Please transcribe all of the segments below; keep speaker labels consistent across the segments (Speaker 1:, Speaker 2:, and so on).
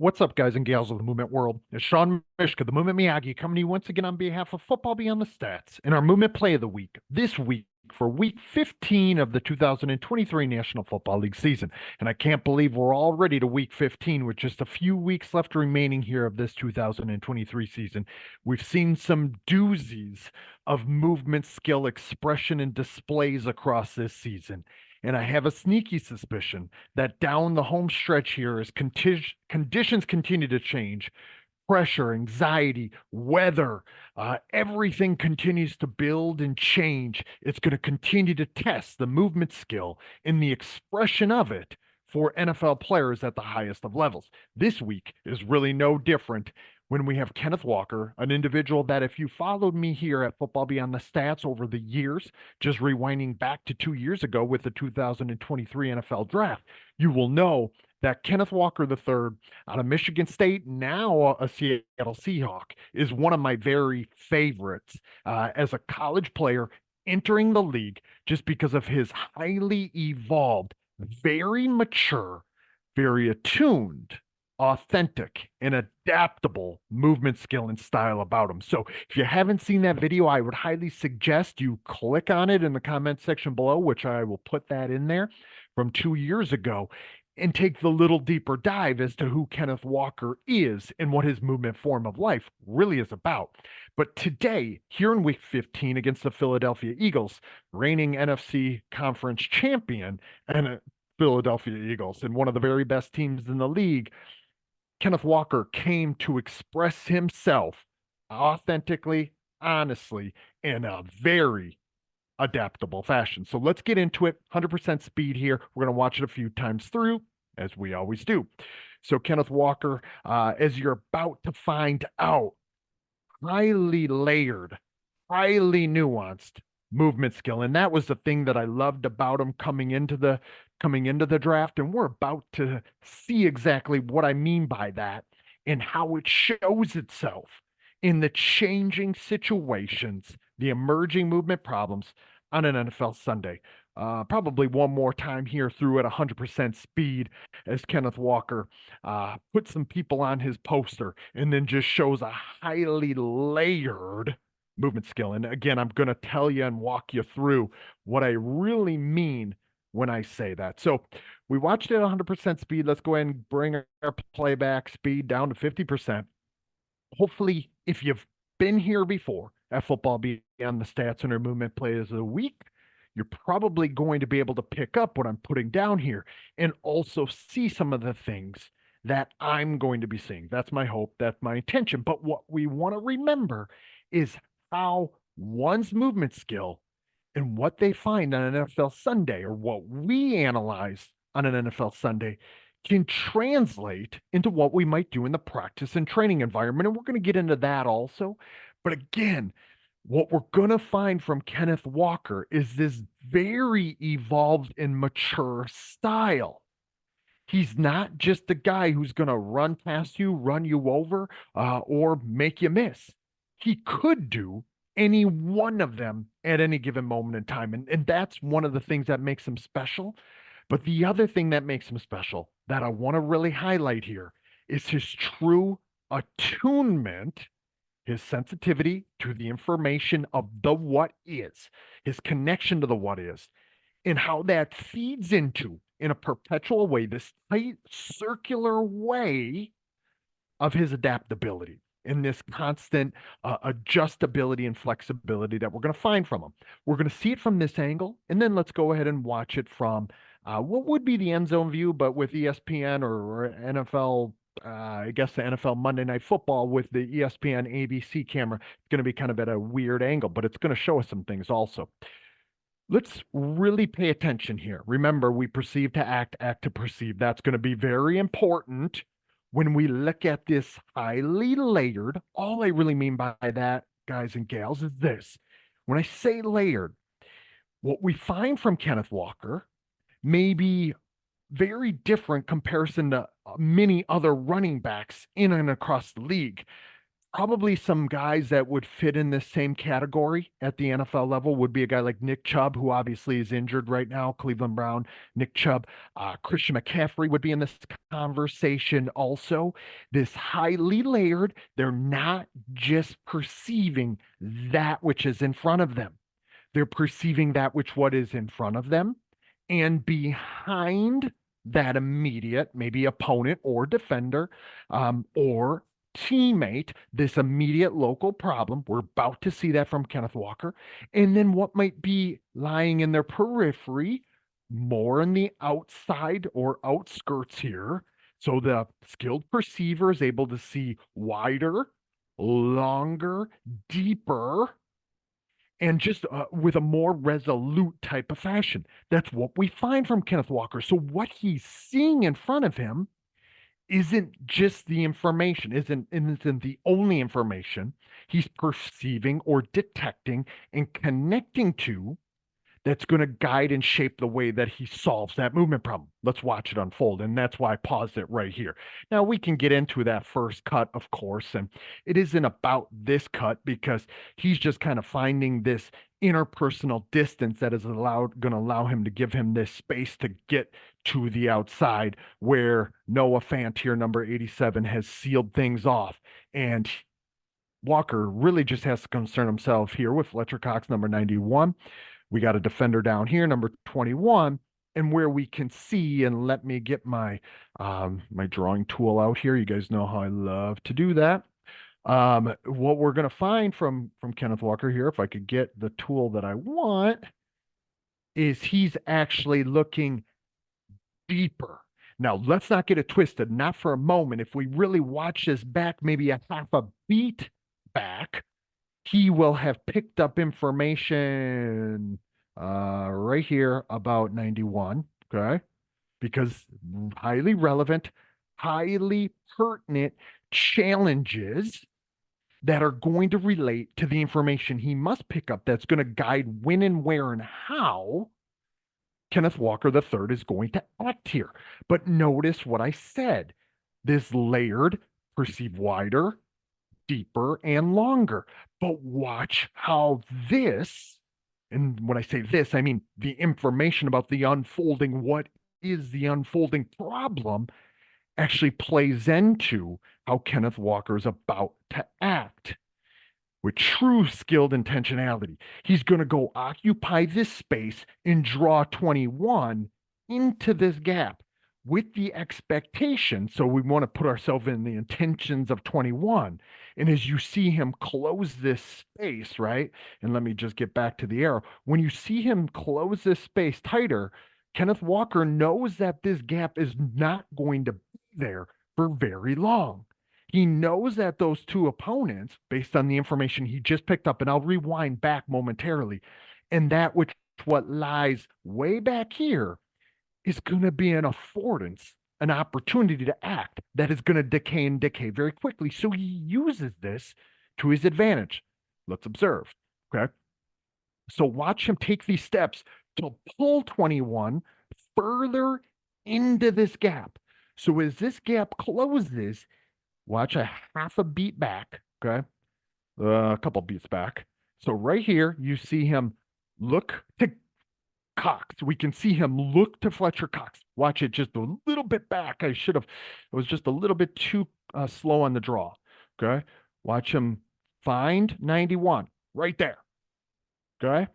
Speaker 1: What's up, guys and gals of the movement world? It's Sean Mishka, the Movement Miyagi, coming to you once again on behalf of Football Beyond the Stats in our Movement Play of the Week this week for Week 15 of the 2023 National Football League season. And I can't believe we're already to Week 15 with just a few weeks left remaining here of this 2023 season. We've seen some doozies of movement skill expression and displays across this season. And I have a sneaky suspicion that down the home stretch here, as conditions continue to change, pressure, anxiety, weather, everything continues to build and change. It's going to continue to test the movement skill and the expression of it for NFL players at the highest of levels. This week is really no different when we have Kenneth Walker, an individual that if you followed me here at Football Beyond the Stats over the years, just rewinding back to 2 years ago with the 2023 NFL Draft, you will know that Kenneth Walker III out of Michigan State, now a Seattle Seahawk, is one of my very favorites as a college player entering the league just because of his highly evolved, very mature, very attuned, authentic, and adaptable movement skill and style about him. So if you haven't seen that video, I would highly suggest you click on it in the comment section below, which I will put that in there from 2 years ago, and take the little deeper dive as to who Kenneth Walker is and what his movement form of life really is about. But today, here in Week 15 against the Philadelphia Eagles, reigning NFC Conference champion and Philadelphia Eagles and one of the very best teams in the league, Kenneth Walker came to express himself authentically, honestly, in a very adaptable fashion. So let's get into it. 100% speed here. We're going to watch it a few times through, as we always do. So Kenneth Walker, as you're about to find out, highly layered, highly nuanced movement skill. And that was the thing that I loved about him coming into the draft. And we're about to see exactly what I mean by that and how it shows itself in the changing situations, the emerging movement problems on an NFL Sunday. Probably one more time here through at 100% speed as Kenneth Walker puts some people on his poster and then just shows a highly layered movement skill. And again, I'm going to tell you and walk you through what I really mean when I say that. So we watched it at 100% speed. Let's go ahead and bring our playback speed down to 50%. Hopefully, if you've been here before at Football Beyond the Stats and our movement plays of the week, you're probably going to be able to pick up what I'm putting down here and also see some of the things that I'm going to be seeing. That's my hope. That's my intention. But what we want to remember is how one's movement skill and what they find on an NFL Sunday, or what we analyze on an NFL Sunday, can translate into what we might do in the practice and training environment. And we're going to get into that also. But again, what we're going to find from Kenneth Walker is this very evolved and mature style. He's not just the guy who's going to run past you, run you over, or make you miss. He could do any one of them at any given moment in time. And that's one of the things that makes him special. But the other thing that makes him special that I want to really highlight here is his true attunement, his sensitivity to the information of the what is, his connection to the what is, and how that feeds into, in a perpetual way, this tight circular way of his adaptability and this constant adjustability and flexibility that we're going to find from him. We're going to see it from this angle, and then let's go ahead and watch it from what would be the end zone view, but with ESPN or NFL, I guess the NFL Monday Night Football with the ESPN ABC camera. It's going to be kind of at a weird angle, but it's going to show us some things also. Let's really pay attention here. Remember, we perceive to act, act to perceive. That's going to be very important when we look at this highly layered. All I really mean by that, guys and gals, is this. When I say layered, what we find from Kenneth Walker may be very different comparison to many other running backs in and across the league. Probably some guys that would fit in this same category at the NFL level would be a guy like Nick Chubb, who obviously is injured right now, Cleveland Brown, Nick Chubb. Christian McCaffrey would be in this conversation also. This highly layered, they're not just perceiving that which is in front of them. They're perceiving that which what is in front of them and behind that immediate, maybe opponent or defender, or teammate, this immediate local problem. We're about to see that from Kenneth Walker. And then what might be lying in their periphery, more in the outside or outskirts here. So the skilled perceiver is able to see wider, longer, deeper, and just with a more resolute type of fashion. That's what we find from Kenneth Walker. So what he's seeing in front of him isn't just the information, isn't the only information. He's perceiving or detecting and connecting to that's going to guide and shape the way that he solves that movement problem. Let's watch it unfold. And that's why I paused it right here. Now, we can get into that first cut, of course, and it isn't about this cut because he's just kind of finding this interpersonal distance that is going to allow him to give him this space to get to the outside where Noah Fant here, number 87, has sealed things off. And Walker really just has to concern himself here with Fletcher Cox, number 91. We got a defender down here, number 21, and where we can see, and let me get my my drawing tool out here. You guys know how I love to do that. What we're going to find from Kenneth Walker here, if I could get the tool that I want, is he's actually looking deeper. Now, let's not get it twisted, not for a moment. If we really watch this back, maybe a half a beat back, he will have picked up information right here about 91, okay? Because highly relevant, highly pertinent challenges that are going to relate to the information he must pick up that's going to guide when and where and how Kenneth Walker III is going to act here. But notice what I said. This layered, perceive wider, deeper, and longer. But watch how this, and when I say this, I mean the information about the unfolding, what is the unfolding problem, actually plays into how Kenneth Walker is about to act with true skilled intentionality. He's going to go occupy this space and draw 21 into this gap with the expectation. So we want to put ourselves in the intentions of 21. And as you see him close this space, right? And let me just get back to the arrow. When you see him close this space tighter, Kenneth Walker knows that this gap is not going to be there for very long. He knows that those two opponents, based on the information he just picked up, and I'll rewind back momentarily, and that which what lies way back here is going to be an affordance, an opportunity to act that is going to decay and decay very quickly. So he uses this to his advantage. Let's observe. Okay. So watch him take these steps to pull 21 further into this gap. So as this gap closes, watch a half a beat back, okay? A couple beats back. So right here, you see him look to Cox. We can see him look to Fletcher Cox. Watch it just a little bit back. It was just a little bit too slow on the draw, okay? Watch him find 91 right there, okay?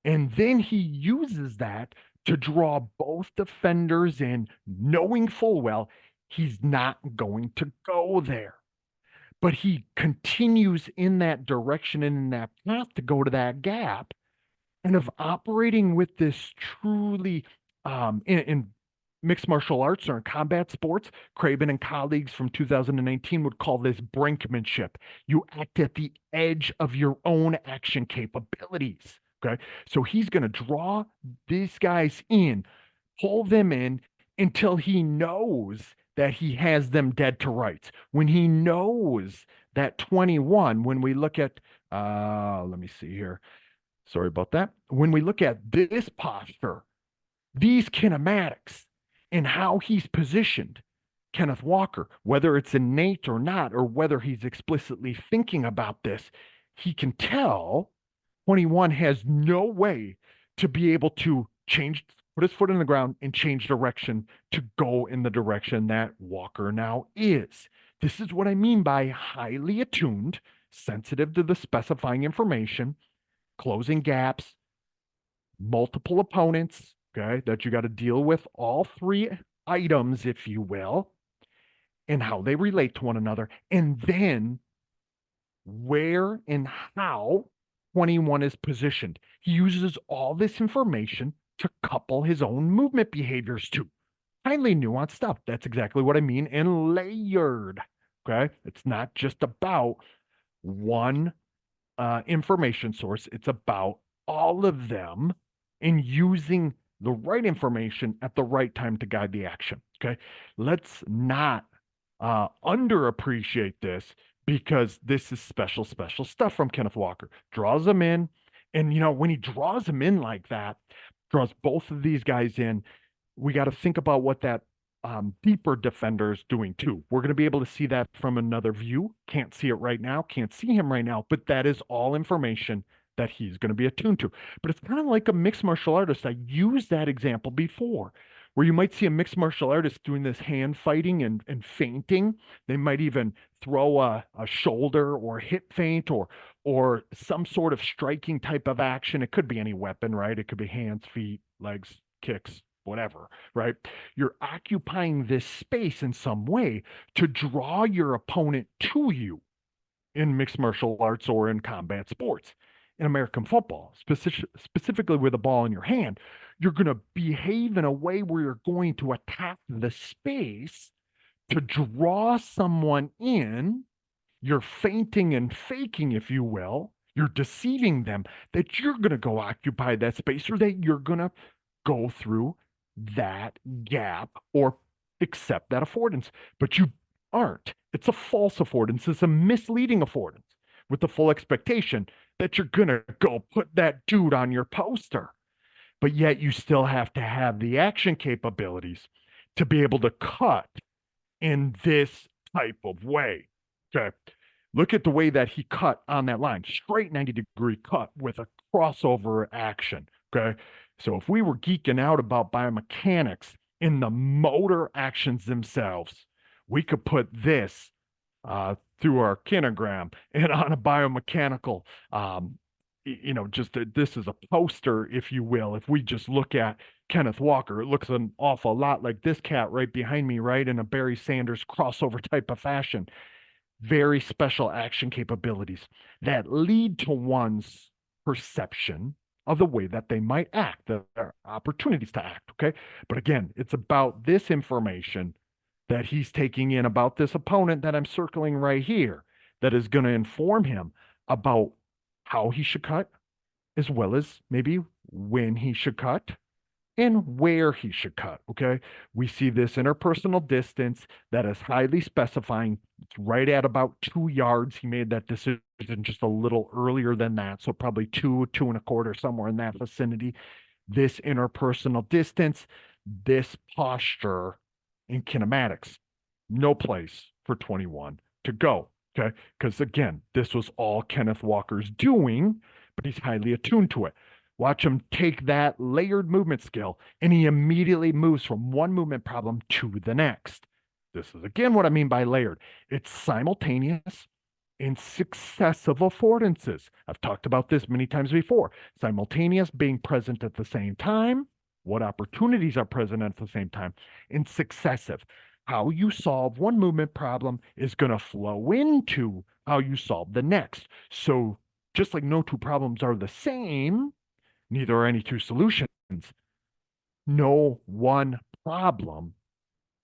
Speaker 1: And then he uses that to draw both defenders in, knowing full well he's not going to go there. But he continues in that direction and in that path to go to that gap. And of operating with this truly in mixed martial arts or in combat sports, Craven and colleagues from 2019 would call this brinkmanship. You act at the edge of your own action capabilities. Okay. So he's going to draw these guys in, pull them in until he knows that he has them dead to rights. When he knows that 21, when we look at, let me see here. Sorry about that. When we look at this posture, these kinematics, and how he's positioned, Kenneth Walker, whether it's innate or not, or whether he's explicitly thinking about this, he can tell 21 has no way to be able to change, put his foot in the ground and change direction to go in the direction that Walker now is. This is what I mean by highly attuned, sensitive to the specifying information, closing gaps, multiple opponents, okay, that you got to deal with, all three items, if you will, and how they relate to one another, and then where and how 21 is positioned. He uses all this information to couple his own movement behaviors to. Highly nuanced stuff. That's exactly what I mean. And layered. Okay. It's not just about one information source, it's about all of them and using the right information at the right time to guide the action. Okay. Let's not underappreciate this because this is special, special stuff from Kenneth Walker. Draws them in. And, when he draws them in like that, draws both of these guys in, we got to think about what that deeper defender is doing too. We're going to be able to see that from another view. Can't see it right now, can't see him right now, but that is all information that he's going to be attuned to. But it's kind of like a mixed martial artist. I used that example before, where you might see a mixed martial artist doing this hand fighting and feinting. They might even throw a shoulder or hip feint or some sort of striking type of action. It could be any weapon, right? It could be hands, feet, legs, kicks, whatever, right? You're occupying this space in some way to draw your opponent to you in mixed martial arts or in combat sports. In American football, specifically with a ball in your hand, you're going to behave in a way where you're going to attack the space to draw someone in. You're feinting and faking, if you will. You're deceiving them that you're going to go occupy that space or that you're going to go through that gap or accept that affordance. But you aren't. It's a false affordance. It's a misleading affordance with the full expectation that you're going to go put that dude on your poster. But yet you still have to have the action capabilities to be able to cut in this type of way. Okay. Look at the way that he cut on that line, straight 90-degree cut with a crossover action. Okay. So if we were geeking out about biomechanics in the motor actions themselves, we could put this through our kinogram and on a biomechanical, this is a poster, if you will. If we just look at Kenneth Walker, it looks an awful lot like this cat right behind me, right? In a Barry Sanders crossover type of fashion. Very special action capabilities that lead to one's perception of the way that they might act, the opportunities to act. Okay. But again, it's about this information that he's taking in about this opponent that I'm circling right here that is going to inform him about how he should cut, as well as maybe when he should cut and where he should cut. Okay. We see this interpersonal distance that is highly specifying. It's right at about 2 yards. He made that decision just a little earlier than that. So probably 2.25, somewhere in that vicinity. This interpersonal distance, this posture in kinematics, no place for 21 to go. Okay. Because again, this was all Kenneth Walker's doing, but he's highly attuned to it. Watch him take that layered movement skill and he immediately moves from one movement problem to the next. This is again what I mean by layered. It's simultaneous in successive affordances. I've talked about this many times before. Simultaneous being present at the same time. What opportunities are present at the same time? In successive. How you solve one movement problem is going to flow into how you solve the next. So just like no two problems are the same, neither are any two solutions. No one problem,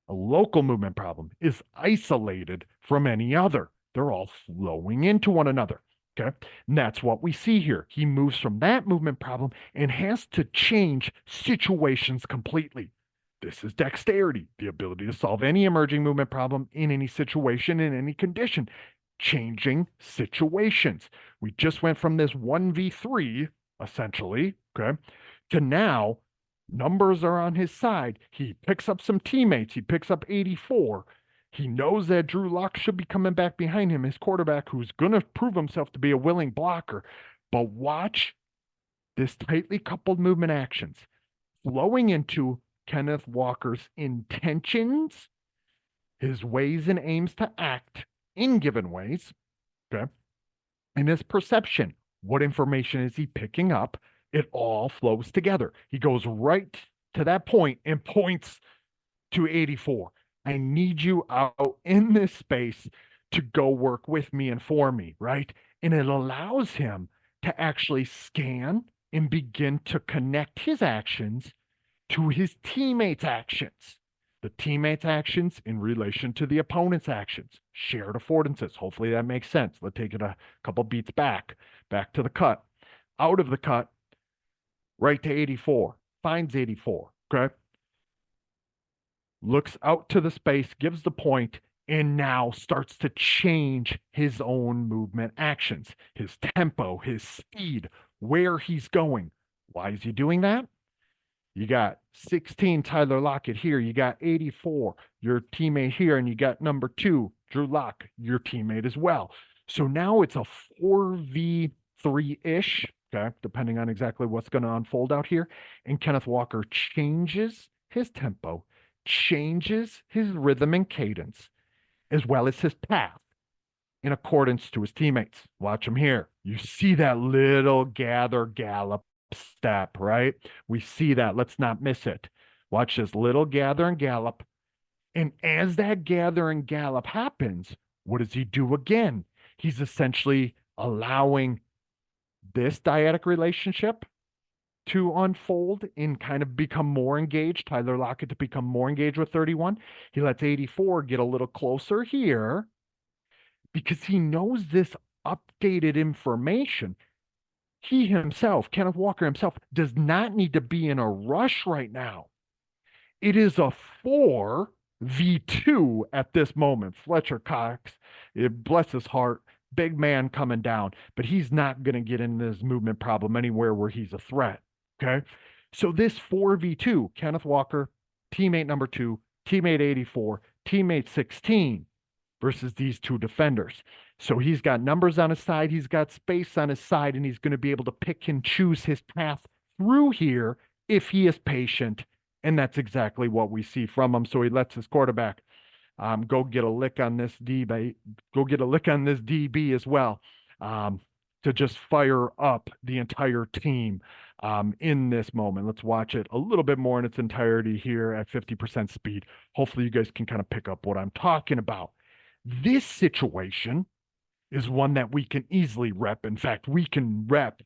Speaker 1: a local movement problem, is isolated from any other. They're all flowing into one another. Okay. And that's what we see here. He moves from that movement problem and has to change situations completely. This is dexterity, the ability to solve any emerging movement problem in any situation, in any condition, changing situations. We just went from this 1v3, essentially, okay, to now Numbers are on his side. He picks up some teammates. He picks up 84. He knows that Drew Lock should be coming back behind him, his quarterback, who's going to prove himself to be a willing blocker. But watch this tightly coupled movement actions flowing into Kenneth Walker's intentions, his ways and aims to act in given ways, okay, and his perception. What information is he picking up? It all flows together. He goes right to that point and points to 84. I need you out in this space to go work with me and for me, right? And it allows him to actually scan and begin to connect his actions to his teammates' actions. The teammates' actions in relation to the opponent's actions, shared affordances. Hopefully that makes sense. Let's take it a couple beats back to the cut. Out of the cut, right to 84, finds 84, okay? Looks out to the space, gives the point, and now starts to change his own movement actions, his tempo, his speed, where he's going. Why is he doing that? You got 16, Tyler Lockett here. You got 84, your teammate here, and you got number 2, Drew Lock, your teammate as well. So now it's a 4v3-ish, okay, depending on exactly what's going to unfold out here. And Kenneth Walker changes his tempo, changes his rhythm and cadence, as well as his path in accordance to his teammates. Watch him here. You see that little gather gallop step, right? We see that. Let's not miss it. Watch this little gather and gallop. And as that gather and gallop happens, what does he do again? He's essentially allowing this dyadic relationship to unfold and kind of become more engaged. Tyler Lockett to become more engaged with 31. He lets 84 get a little closer here because he knows this updated information. He himself, Kenneth Walker himself, does not need to be in a rush right now. It is a 4v2 at this moment. Fletcher Cox, bless his heart, big man coming down, but he's not going to get in this movement problem anywhere where he's a threat. Okay. So this 4v2, Kenneth Walker, teammate number 2, teammate 84, teammate 16 versus these two defenders. So he's got numbers on his side, he's got space on his side, and he's going to be able to pick and choose his path through here if he is patient. And that's exactly what we see from him. So he lets his quarterback go get a lick on this DB, as well, to just fire up the entire team in this moment. Let's watch it a little bit more in its entirety here at 50% speed. Hopefully you guys can kind of pick up what I'm talking about. This situation is one that we can easily rep. In fact, we can rep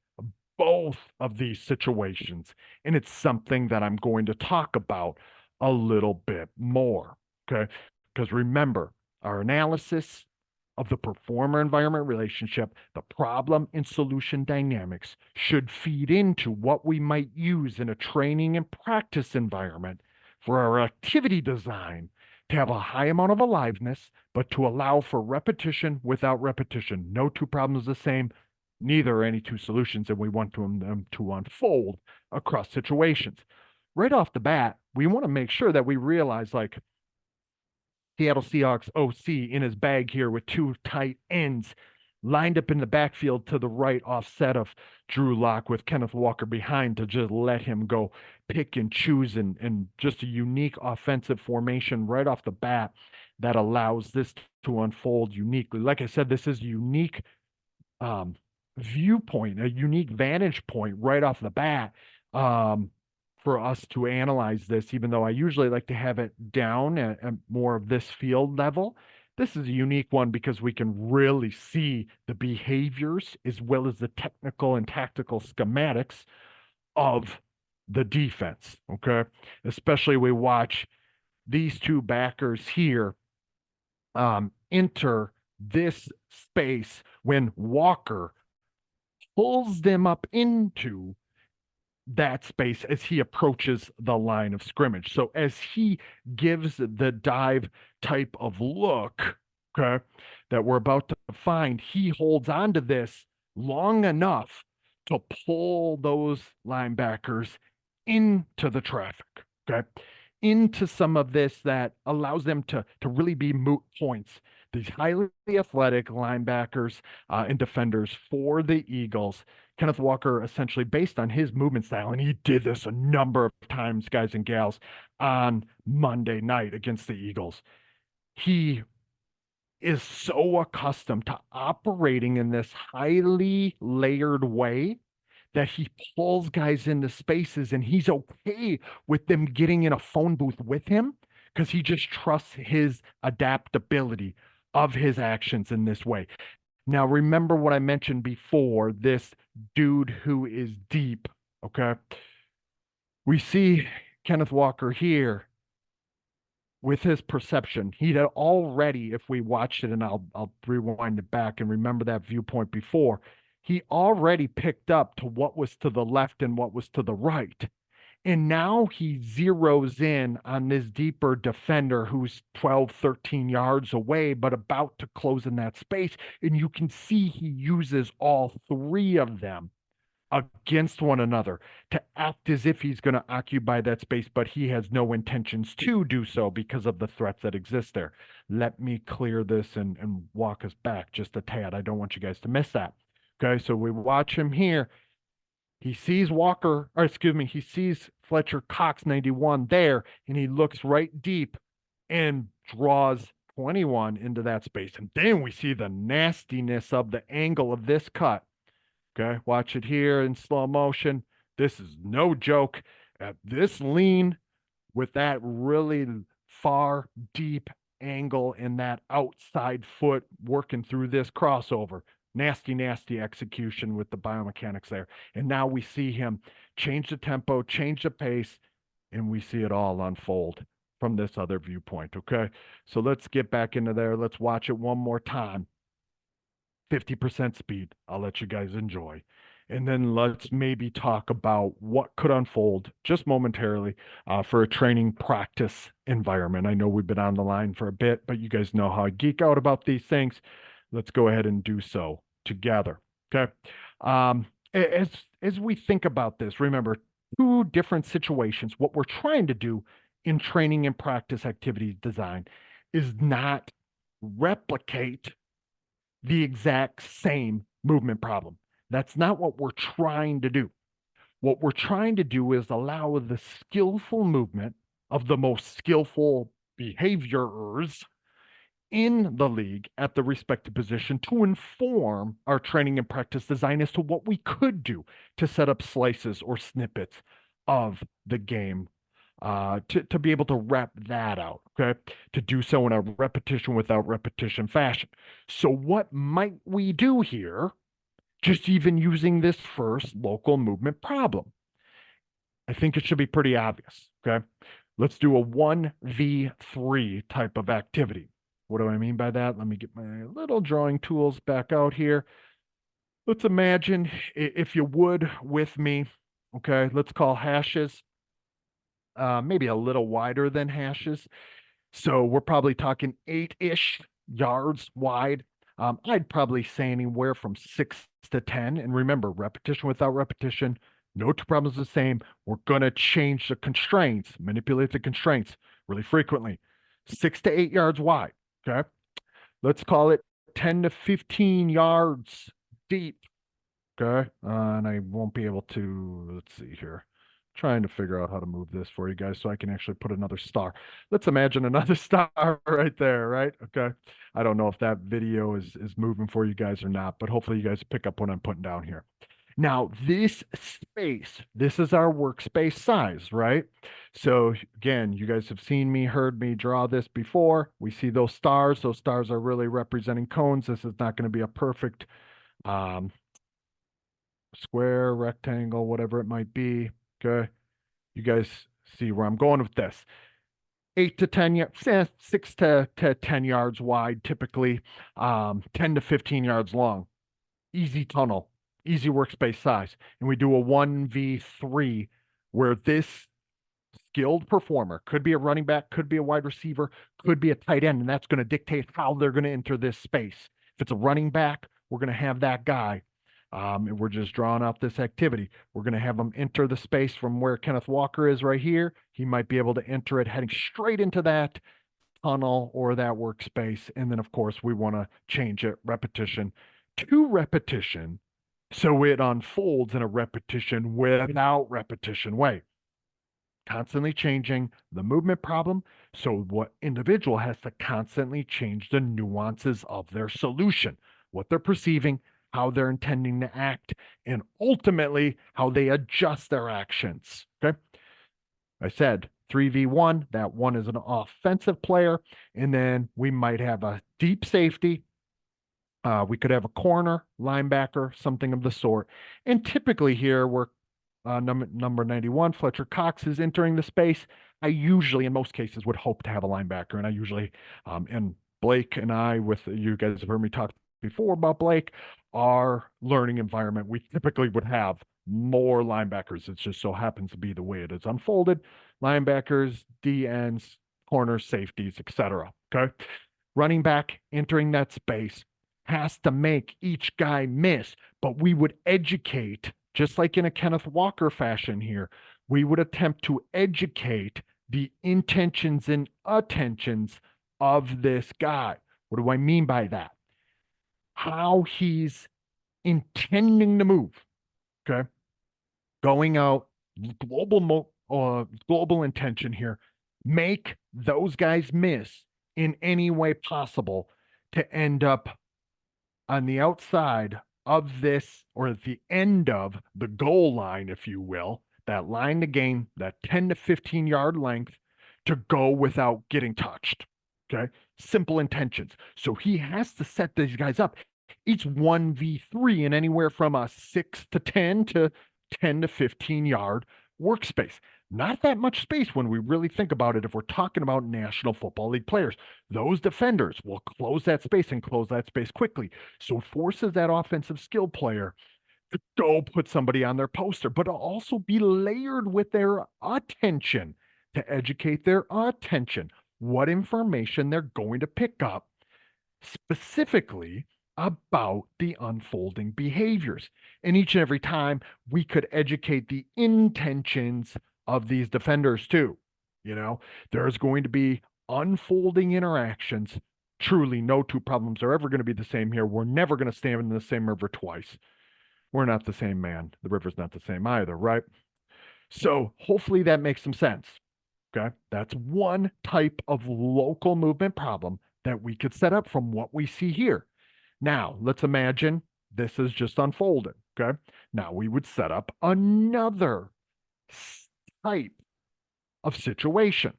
Speaker 1: both of these situations. And it's something that I'm going to talk about a little bit more. Okay. Because remember, our analysis of the performer environment relationship, the problem and solution dynamics should feed into what we might use in a training and practice environment for our activity design to have a high amount of aliveness, but to allow for repetition without repetition. No two problems the same, neither are any two solutions, and we want them to unfold across situations. Right off the bat, we want to make sure that we realize, like, Seattle Seahawks OC in his bag here with 2 tight ends lined up in the backfield to the right offset of Drew Lock with Kenneth Walker behind to just let him go pick and choose, and just a unique offensive formation right off the bat that allows this to unfold uniquely. Like I said, this is unique viewpoint, a unique vantage point right off the bat for us to analyze this, even though I usually like to have it down at more of this field level. This is a unique one because we can really see the behaviors as well as the technical and tactical schematics of the defense. Okay. Especially we watch these two backers here enter this space when Walker pulls them up into that space as he approaches the line of scrimmage. So as he gives the dive type of look, okay, that we're about to find, he holds on to this long enough to pull those linebackers into the traffic, okay? Into some of this that allows them to really be moot points. These highly athletic linebackers and defenders for the Eagles. Kenneth Walker, essentially based on his movement style, and he did this a number of times, guys and gals, on Monday night against the Eagles. He is so accustomed to operating in this highly layered way that he pulls guys into spaces and he's okay with them getting in a phone booth with him because he just trusts his adaptability of his actions in this way. Now, remember what I mentioned before, this dude who is deep, okay? We see Kenneth Walker here with his perception. He'd already, if we watched it, and I'll rewind it back and remember that viewpoint before, he already picked up to what was to the left and what was to the right. And now he zeroes in on this deeper defender who's 12, 13 yards away, but about to close in that space. And you can see he uses all three of them against one another to act as if he's going to occupy that space, but he has no intentions to do so because of the threats that exist there. Let me clear this and walk us back just a tad. I don't want you guys to miss that. Okay, so we watch him here. He sees Walker, or excuse me, he sees Fletcher Cox 91 there, and he looks right deep and draws 21 into that space. And then we see the nastiness of the angle of this cut. Okay, watch it here in slow motion. This is no joke. At this lean with that really far, deep angle and that outside foot working through this crossover. Nasty, nasty execution with the biomechanics there. And now we see him change the tempo, change the pace, and we see it all unfold from this other viewpoint. Okay, so let's get back into there. Let's watch it one more time. 50% speed. I'll let you guys enjoy. And then let's maybe talk about what could unfold just momentarily for a training practice environment. I know we've been on the line for a bit, but you guys know how I geek out about these things. Let's go ahead and do so together. Okay. As we think about this, remember two different situations. What we're trying to do in training and practice activity design is not replicate the exact same movement problem. That's not what we're trying to do. What we're trying to do is allow the skillful movement of the most skillful behaviors in the league at the respective position to inform our training and practice design as to what we could do to set up slices or snippets of the game to be able to wrap that out, okay? To do so in a repetition without repetition fashion. So, what might we do here, just even using this first local movement problem? I think it should be pretty obvious, okay? Let's do a 1v3 type of activity. What do I mean by that? Let me get my little drawing tools back out here. Let's imagine, if you would, with me, okay, let's call hashes maybe a little wider than hashes. So we're probably talking 8-ish yards wide. I'd probably say anywhere from 6 to 10. And remember, repetition without repetition, no two problems the same. We're going to change the constraints, manipulate the constraints really frequently. 6 to 8 yards wide. Okay. Let's call it 10 to 15 yards deep. Okay. And I won't be able to, let's see here. Trying to figure out how to move this for you guys so I can actually put another star. Let's imagine another star right there, right? Okay. I don't know if that video is moving for you guys or not, but hopefully you guys pick up what I'm putting down here. Now, this space, this is our workspace size, right? So again, you guys have seen me, heard me draw this before. We see those stars. Those stars are really representing cones. This is not going to be a perfect square, rectangle, whatever it might be. Okay. You guys see where I'm going with this. 8 to 10 yards, 6 to 10 yards wide, typically, 10 to 15 yards long. Easy tunnel, easy workspace size. And we do a 1v3 where this skilled performer could be a running back, could be a wide receiver, could be a tight end, and that's going to dictate how they're going to enter this space. If it's a running back, we're going to have that guy And we're just drawing out this activity. We're going to have him enter the space from where Kenneth Walker is right here. He might be able to enter it heading straight into that tunnel or that workspace. And then, of course, we want to change it repetition to repetition so it unfolds in a repetition without repetition way. Constantly changing the movement problem. So, what individual has to constantly change the nuances of their solution, what they're perceiving, how they're intending to act, and ultimately how they adjust their actions. Okay. I said 3v1, that one is an offensive player. And then we might have a deep safety. We could have a corner, linebacker, something of the sort. And typically here, we're number 91, Fletcher Cox is entering the space. I usually, in most cases, would hope to have a linebacker. And I usually, and Blake and I, with you guys have heard me talk before about Blake, our learning environment, we typically would have more linebackers. It just so happens to be the way it is unfolded. Linebackers, DNs, corners, safeties, etc. Okay. Running back entering that space has to make each guy miss, but we would educate, just like in a Kenneth Walker fashion here, we would attempt to educate the intentions and attentions of this guy. What do I mean by that? How he's intending to move. Okay. Going out, global intention here. Make those guys miss in any way possible to end up on the outside of this, or at the end of the goal line, if you will, that line to gain, that 10 to 15 yard length to go without getting touched. Okay. Simple intentions. So he has to set these guys up. Each 1v3 in anywhere from a 6 to 10 to 10 to 15 yard workspace. Not that much space when we really think about it if we're talking about National Football League players. Those defenders will close that space and close that space quickly. So it forces that offensive skill player to go put somebody on their poster, but also be layered with their attention to educate their attention. What information they're going to pick up specifically about the unfolding behaviors. And each and every time we could educate the intentions of these defenders too. You know, there's going to be unfolding interactions. Truly, no two problems are ever going to be the same here. We're never going to stand in the same river twice. We're not the same man. The river's not the same either, right? So hopefully that makes some sense. Okay. That's one type of local movement problem that we could set up from what we see here. Now, let's imagine this is just unfolded. Okay. Now we would set up another type of situation,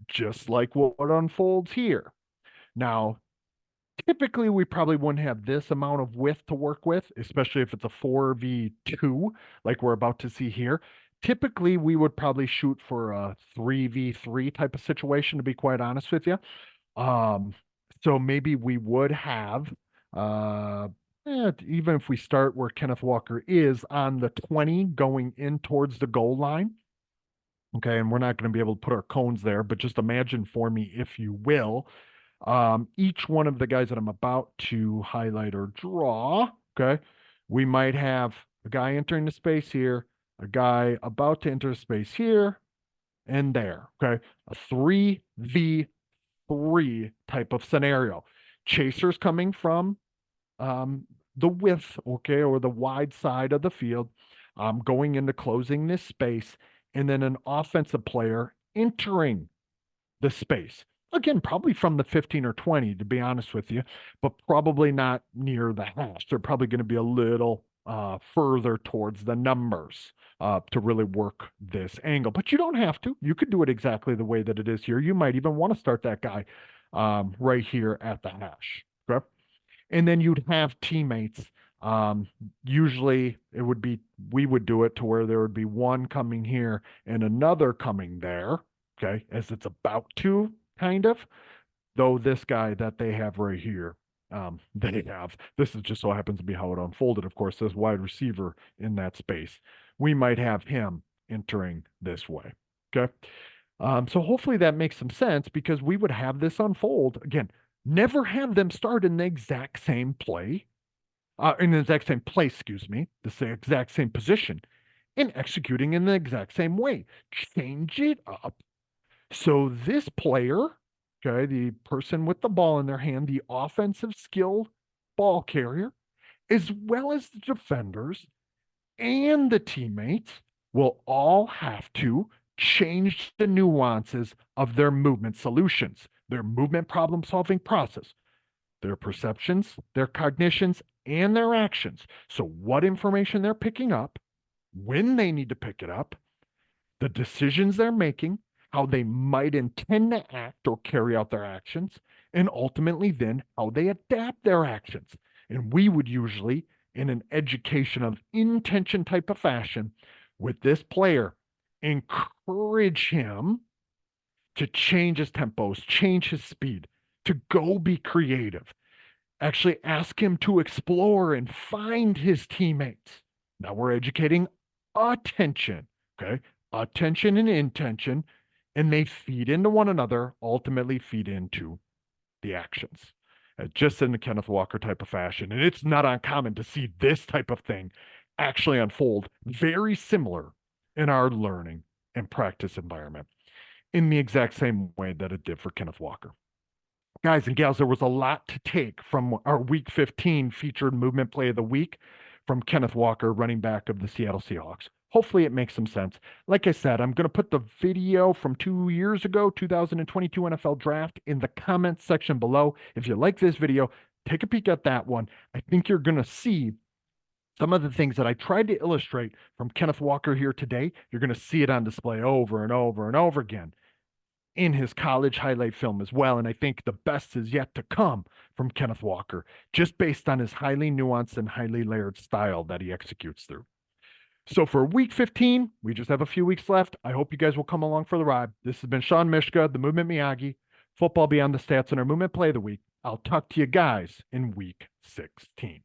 Speaker 1: just like what unfolds here. Now, typically we probably wouldn't have this amount of width to work with, especially if it's a 4v2 like we're about to see here. Typically we would probably shoot for a 3v3 type of situation, to be quite honest with you. So maybe we would have even if we start where Kenneth Walker is on the 20 going in towards the goal line. Okay, and we're not going to be able to put our cones there, but just imagine for me, if you will, each one of the guys that I'm about to highlight or draw, okay, we might have a guy entering the space here, a guy about to enter space here, and there, okay, a 3v3 type of scenario. Chasers coming from the width, okay, or the wide side of the field, going into closing this space, and then an offensive player entering the space. Again, probably from the 15 or 20, to be honest with you, but probably not near the hash. They're probably going to be a little further towards the numbers to really work this angle. But you don't have to. You could do it exactly the way that it is here. You might even want to start that guy right here at the hash. Okay. And then you'd have teammates. Usually it would be, we would do it to where there would be one coming here and another coming there. Okay. As it's about to, kind of. Though this guy that they have right here, this is just so happens to be how it unfolded. Of course, this wide receiver in that space. We might have him entering this way. Okay. So hopefully that makes some sense, because we would have this unfold again. Never have them start in the exact same play. in the exact same place, excuse me, exact same position, and executing in the exact same way. Change it up. So this player, okay, the person with the ball in their hand, the offensive skill ball carrier, as well as the defenders and the teammates will all have to change the nuances of their movement solutions, their movement problem solving process, their perceptions, their cognitions, and their actions. So, what information they're picking up, when they need to pick it up, the decisions they're making, how they might intend to act or carry out their actions, and ultimately then how they adapt their actions. And we would usually, in an education of intention type of fashion, with this player, encourage him to change his tempos, change his speed, to go be creative. Actually, ask him to explore and find his teammates. Now we're educating attention, okay? Attention and intention, and they feed into one another, ultimately feed into the actions. Just in the Kenneth Walker type of fashion. And it's not uncommon to see this type of thing actually unfold very similar in our learning and practice environment in the exact same way that it did for Kenneth Walker. Guys and gals, there was a lot to take from our Week 15 featured movement play of the week from Kenneth Walker, running back of the Seattle Seahawks. Hopefully, it makes some sense. Like I said, I'm going to put the video from 2 years ago, 2022 NFL Draft, in the comments section below. If you like this video, take a peek at that one. I think you're going to see some of the things that I tried to illustrate from Kenneth Walker here today. You're going to see it on display over and over and over again in his college highlight film as well. And I think the best is yet to come from Kenneth Walker, just based on his highly nuanced and highly layered style that he executes through. So for week 15, we just have a few weeks left. I hope you guys will come along for the ride. This has been Sean Mishka, the Movement Miyagi, Football Beyond the Stats, and our Movement Play of the Week. I'll talk to you guys in week 16.